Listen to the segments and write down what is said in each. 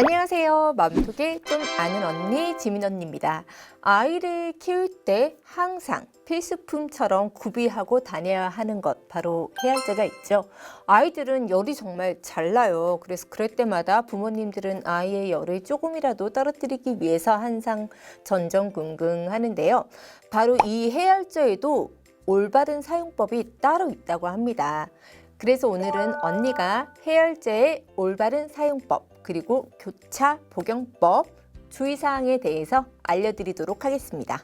안녕하세요. 마음속에 좀 아는 언니 지민 언니입니다. 아이를 키울 때 항상 필수품처럼 구비하고 다녀야 하는 것 바로 해열제가 있죠. 아이들은 열이 정말 잘 나요. 그래서 그럴 때마다 부모님들은 아이의 열을 조금이라도 떨어뜨리기 위해서 항상 전전긍긍 하는데요. 바로 이 해열제에도 올바른 사용법이 따로 있다고 합니다. 그래서 오늘은 언니가 해열제의 올바른 사용법 그리고 교차 복용법 주의사항에 대해서 알려드리도록 하겠습니다.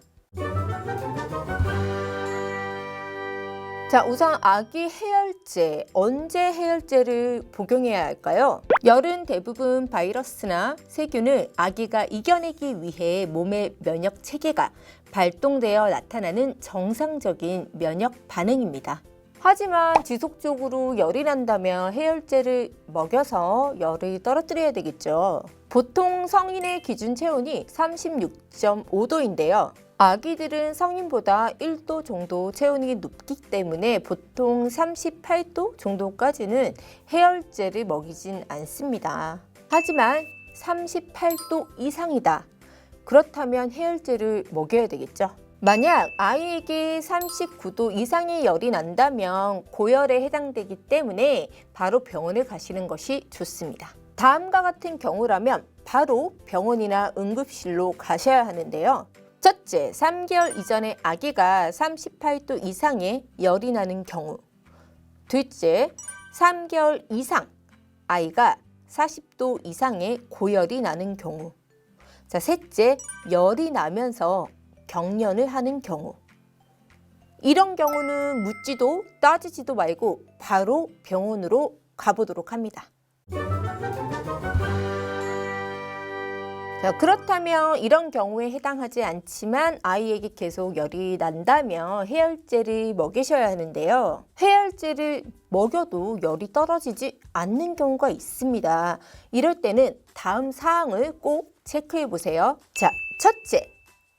자, 우선 아기 해열제, 언제 해열제를 복용해야 할까요? 열은 대부분 바이러스나 세균을 아기가 이겨내기 위해 몸의 면역 체계가 발동되어 나타나는 정상적인 면역 반응입니다. 하지만 지속적으로 열이 난다면 해열제를 먹여서 열을 떨어뜨려야 되겠죠. 보통 성인의 기준 체온이 36.5도인데요. 아기들은 성인보다 1도 정도 체온이 높기 때문에 보통 38도 정도까지는 해열제를 먹이진 않습니다. 하지만 38도 이상이다. 그렇다면 해열제를 먹여야 되겠죠. 만약 아이에게 39도 이상의 열이 난다면 고열에 해당되기 때문에 바로 병원에 가시는 것이 좋습니다. 다음과 같은 경우라면 바로 병원이나 응급실로 가셔야 하는데요. 첫째, 3개월 이전에 아기가 38도 이상의 열이 나는 경우. 둘째, 3개월 이상 아이가 40도 이상의 고열이 나는 경우. 자, 셋째, 열이 나면서 경련을 하는 경우. 이런 경우는 묻지도 따지지도 말고 바로 병원으로 가보도록 합니다. 자, 그렇다면 이런 경우에 해당하지 않지만 아이에게 계속 열이 난다면 해열제를 먹이셔야 하는데요. 해열제를 먹여도 열이 떨어지지 않는 경우가 있습니다. 이럴 때는 다음 사항을 꼭 체크해 보세요. 자, 첫째,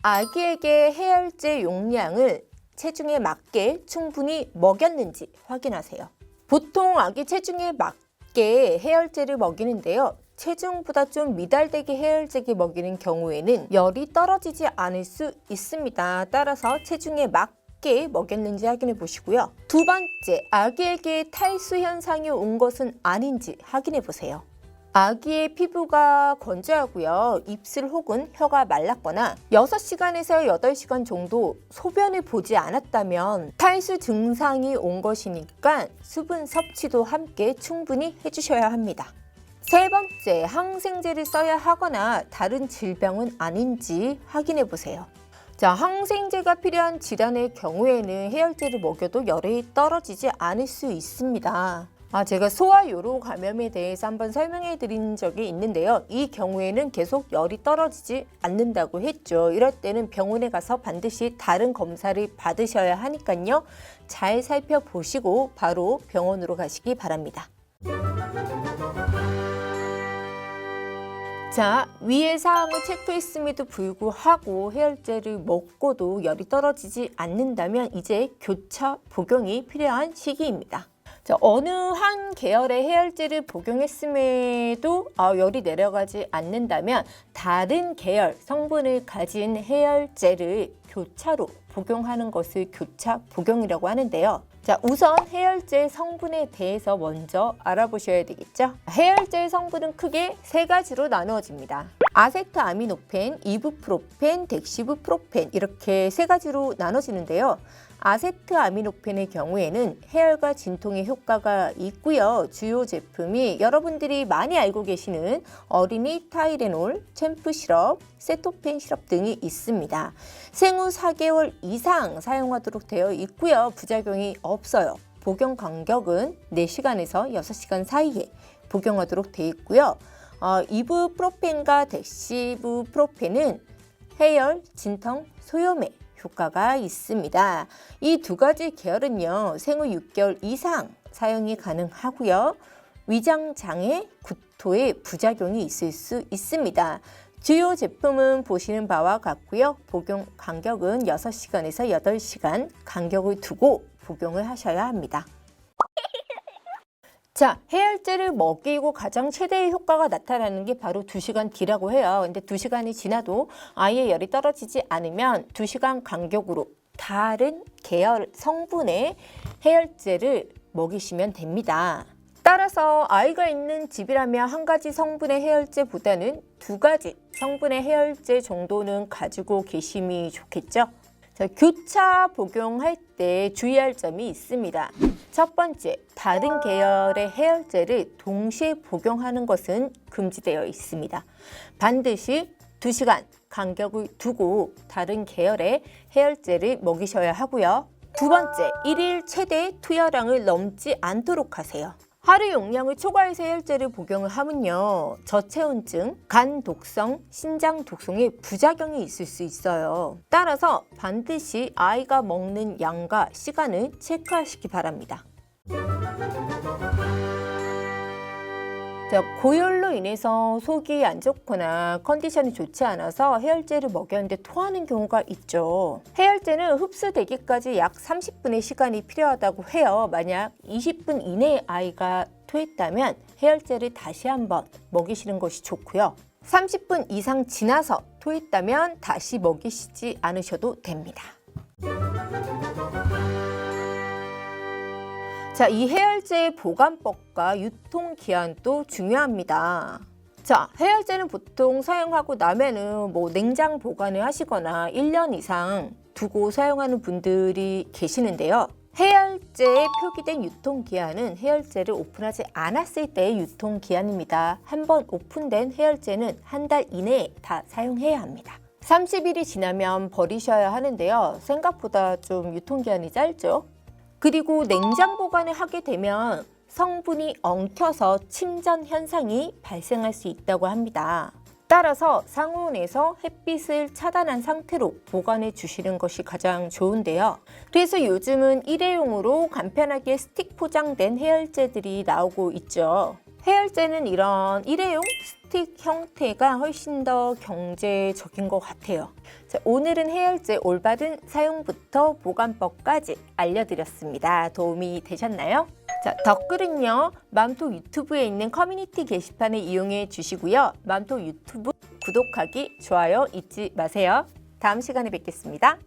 아기에게 해열제 용량을 체중에 맞게 충분히 먹였는지 확인하세요. 보통 아기 체중에 맞게 해열제를 먹이는데요. 체중보다 좀 미달되게 해열제를 먹이는 경우에는 열이 떨어지지 않을 수 있습니다. 따라서 체중에 맞게 먹였는지 확인해 보시고요. 두 번째, 아기에게 탈수 현상이 온 것은 아닌지 확인해 보세요. 아기의 피부가 건조하고요. 입술 혹은 혀가 말랐거나 6시간에서 8시간 정도 소변을 보지 않았다면 탈수 증상이 온 것이니까 수분 섭취도 함께 충분히 해주셔야 합니다. 세 번째, 항생제를 써야 하거나 다른 질병은 아닌지 확인해 보세요. 자, 항생제가 필요한 질환의 경우에는 해열제를 먹여도 열이 떨어지지 않을 수 있습니다. 제가 소아요로 감염에 대해서 한번 설명해 드린 적이 있는데요. 이 경우에는 계속 열이 떨어지지 않는다고 했죠. 이럴 때는 병원에 가서 반드시 다른 검사를 받으셔야 하니까요. 잘 살펴보시고 바로 병원으로 가시기 바랍니다. 자, 위의 사항을 체크했음에도 불구하고 해열제를 먹고도 열이 떨어지지 않는다면 이제 교차 복용이 필요한 시기입니다. 자, 어느 한 계열의 해열제를 복용했음에도 열이 내려가지 않는다면 다른 계열 성분을 가진 해열제를 교차로 복용하는 것을 교차 복용이라고 하는데요. 자, 우선 해열제 성분에 대해서 먼저 알아보셔야 되겠죠. 해열제 성분은 크게 세 가지로 나누어집니다. 아세트아미노펜, 이부프로펜, 덱시부프로펜 이렇게 세 가지로 나눠지는데요. 아세트아미노펜의 경우에는 해열과 진통에 효과가 있고요. 주요 제품이 여러분들이 많이 알고 계시는 어린이 타이레놀, 챔프 시럽, 세토펜 시럽 등이 있습니다. 생후 4개월 이상 사용하도록 되어 있고요. 부작용이 없어요. 복용 간격은 4시간에서 6시간 사이에 복용하도록 되어 있고요. 이부프로펜과 덱시부프로펜은 해열, 진통, 소염에 효과가 있습니다. 이 두 가지 계열은요, 생후 6개월 이상 사용이 가능하고요. 위장장애, 구토에 부작용이 있을 수 있습니다. 주요 제품은 보시는 바와 같고요. 복용 간격은 6시간에서 8시간 간격을 두고 복용을 하셔야 합니다. 자, 해열제를 먹이고 가장 최대의 효과가 나타나는 게 바로 2시간 뒤라고 해요. 근데 2시간이 지나도 아이의 열이 떨어지지 않으면 2시간 간격으로 다른 계열 성분의 해열제를 먹이시면 됩니다. 따라서 아이가 있는 집이라면 한 가지 성분의 해열제보다는 2가지 성분의 해열제 정도는 가지고 계심이 좋겠죠. 자, 교차 복용할 때 주의할 점이 있습니다. 첫 번째, 다른 계열의 해열제를 동시에 복용하는 것은 금지되어 있습니다. 반드시 2시간 간격을 두고 다른 계열의 해열제를 먹이셔야 하고요. 두 번째, 1일 최대 투여량을 넘지 않도록 하세요. 하루 용량을 초과해서 해열제를 복용을 하면요, 저체온증, 간 독성, 신장 독성의 부작용이 있을 수 있어요. 따라서 반드시 아이가 먹는 양과 시간을 체크하시기 바랍니다. 자, 고열로 인해서 속이 안 좋거나 컨디션이 좋지 않아서 해열제를 먹였는데 토하는 경우가 있죠. 해열제는 흡수되기까지 약 30분의 시간이 필요하다고 해요. 만약 20분 이내에 아이가 토했다면 해열제를 다시 한번 먹이시는 것이 좋고요. 30분 이상 지나서 토했다면 다시 먹이시지 않으셔도 됩니다. 자, 이 해열제의 보관법과 유통기한도 중요합니다. 자, 해열제는 보통 사용하고 나면은 냉장 보관을 하시거나 1년 이상 두고 사용하는 분들이 계시는데요. 해열제에 표기된 유통기한은 해열제를 오픈하지 않았을 때의 유통기한입니다. 한번 오픈된 해열제는 한 달 이내에 다 사용해야 합니다. 30일이 지나면 버리셔야 하는데요. 생각보다 좀 유통기한이 짧죠. 그리고 냉장 보관을 하게 되면 성분이 엉켜서 침전 현상이 발생할 수 있다고 합니다. 따라서 상온에서 햇빛을 차단한 상태로 보관해 주시는 것이 가장 좋은데요. 그래서 요즘은 일회용으로 간편하게 스틱 포장된 해열제들이 나오고 있죠. 해열제는 이런 일회용 스틱 형태가 훨씬 더 경제적인 것 같아요. 자, 오늘은 해열제 올바른 사용부터 보관법까지 알려드렸습니다. 도움이 되셨나요? 자, 댓글은요, 맘토 유튜브에 있는 커뮤니티 게시판을 이용해 주시고요. 맘토 유튜브 구독하기, 좋아요 잊지 마세요. 다음 시간에 뵙겠습니다.